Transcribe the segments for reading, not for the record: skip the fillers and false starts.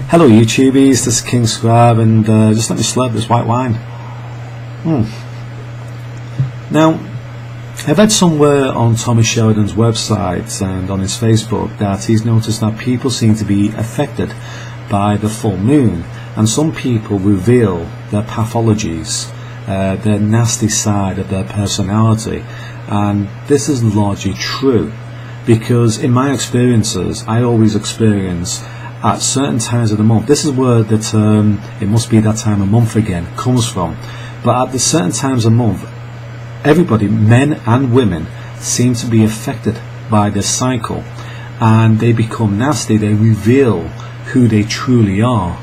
Hello YouTubies, this is King Scribe, and just let me slurp this white wine. Now, I've read somewhere on Tommy Sheridan's website and on his Facebook that he's noticed that people seem to be affected by the full moon, and some people reveal their pathologies, their nasty side of their personality, and this is largely true, because in my experiences, I always experience at certain times of the month, this is where the term "it must be that time of month again" comes from, but at the certain times of month, everybody, men and women, seem to be affected by this cycle, and they become nasty. They reveal who they truly are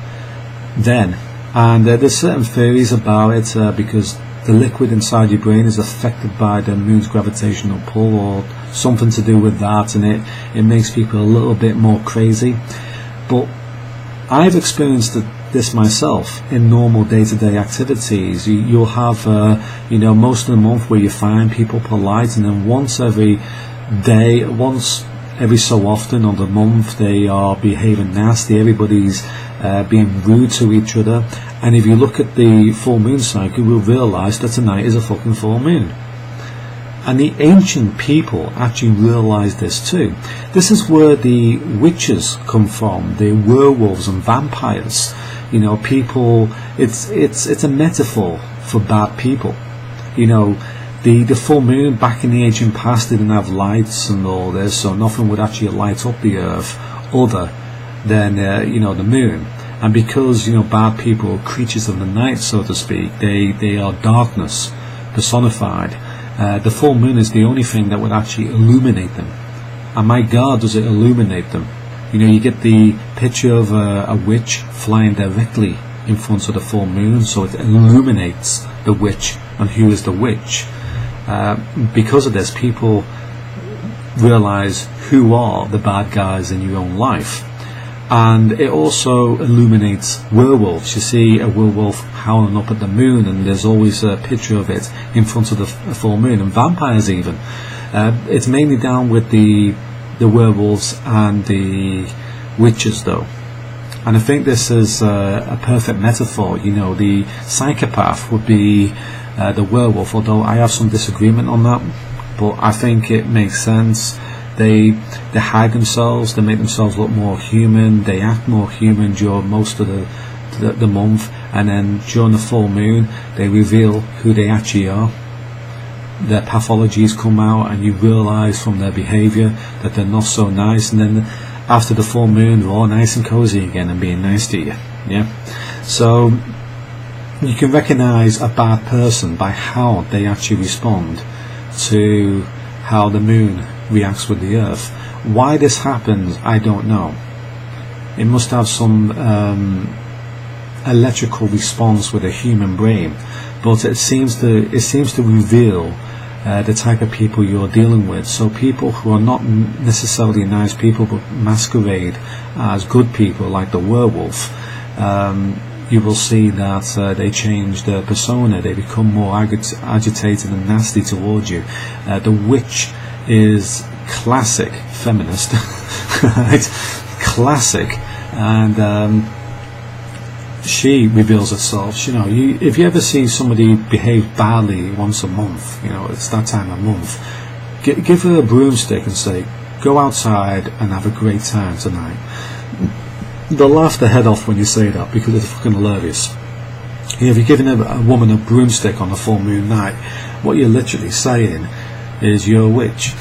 then, and there's certain theories about it, because the liquid inside your brain is affected by the moon's gravitational pull or something to do with that, and it makes people a little bit more crazy. But I've experienced this myself in normal day-to-day activities. You'll have most of the month where you find people polite, and then once every so often on the month they are behaving nasty. Everybody's being rude to each other, and if you look at the full moon cycle, you'll realise that tonight is a fucking full moon. And the ancient people actually realised this too. This is where the witches come from, the werewolves and vampires. People. It's a metaphor for bad people. The full moon back in the ancient past didn't have lights and all this, so nothing would actually light up the earth other than the moon. And because bad people are creatures of the night, so to speak, they are darkness personified. The full moon is the only thing that would actually illuminate them, and my God, does it illuminate them. You get the picture of a witch flying directly in front of the full moon, so it illuminates the witch and who is the witch. Because of this, people realize who are the bad guys in your own life. And it also illuminates werewolves. You see a werewolf howling up at the moon, and there's always a picture of it in front of the full moon. And vampires even. It's mainly down with the werewolves and the witches though. And I think this is a perfect metaphor. The psychopath would be the werewolf, although I have some disagreement on that. But I think it makes sense. They hide themselves, they make themselves look more human, they act more human during most of the month, and then during the full moon they reveal who they actually are. Their pathologies come out, and you realise from their behaviour that they're not so nice, and then after the full moon they're all nice and cosy again and being nice to you. So you can recognise a bad person by how they actually respond to how the moon reacts with the earth. Why this happens, I don't know. It must have some electrical response with a human brain, but it seems to reveal the type of people you're dealing with. So people who are not necessarily nice people but masquerade as good people, like the werewolf, you will see that they change their persona. They become more agitated and nasty towards you. The witch is classic feminist, right? Classic, and she reveals herself. If you ever see somebody behave badly once a month, it's that time of month, give her a broomstick and say, "Go outside and have a great time tonight." They'll laugh their head off when you say that, because it's fucking hilarious. If you're giving a woman a broomstick on a full moon night, what you're literally saying is you're a witch.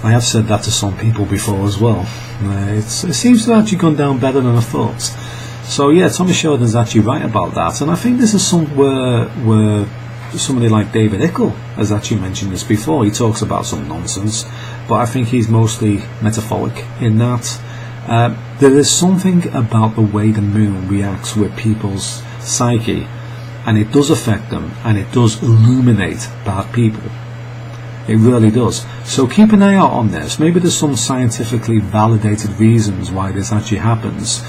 I have said that to some people before as well. It seems to have actually gone down better than I thought. So yeah, Tommy Sheridan's actually right about that, and I think this is somewhere where somebody like David Ickel has actually mentioned this before. He talks about some nonsense, but I think he's mostly metaphoric in that. There is something about the way the moon reacts with people's psyche, and it does affect them, and it does illuminate bad people. It really does. So keep an eye out on this. Maybe there's some scientifically validated reasons why this actually happens,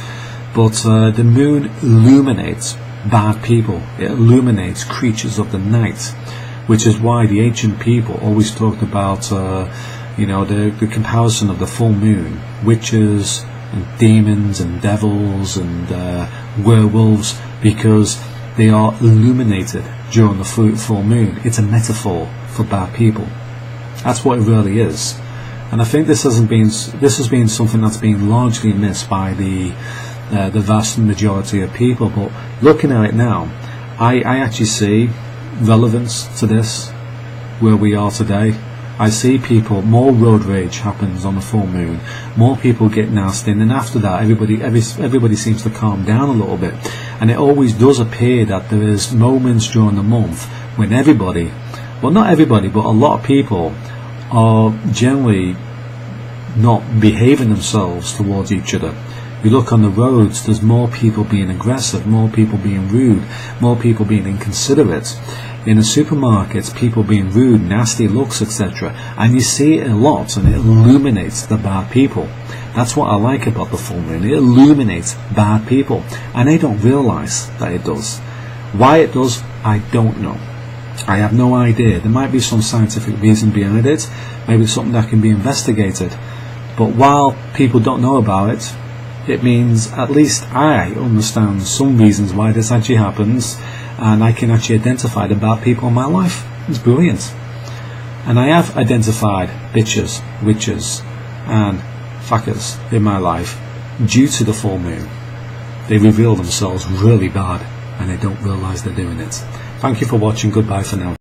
but the moon illuminates bad people. It illuminates creatures of the night, which is why the ancient people always talked about You know, the comparison of the full moon, witches and demons and devils and werewolves, because they are illuminated during the full moon. It's a metaphor for bad people. That's what it really is. And I think this has been something that's been largely missed by the vast majority of people. But looking at it now, I actually see relevance to this where we are today. I see people, more road rage happens on the full moon, more people get nasty, and then after that everybody seems to calm down a little bit. And it always does appear that there is moments during the month when everybody, well, not everybody, but a lot of people are generally not behaving themselves towards each other. You look on the roads, there's more people being aggressive, more people being rude, more people being inconsiderate. In the supermarkets, people being rude, nasty looks, etc. And you see it a lot, and it illuminates the bad people. That's what I like about the full moon. It illuminates bad people, and they don't realise that it does. Why it does, I don't know. I have no idea. There might be some scientific reason behind it, maybe something that can be investigated. But while people don't know about it, it means at least I understand some reasons why this actually happens, and I can actually identify the bad people in my life. It's brilliant. And I have identified bitches, witches and fuckers in my life due to the full moon. They reveal themselves really bad and they don't realise they're doing it. Thank you for watching. Goodbye for now.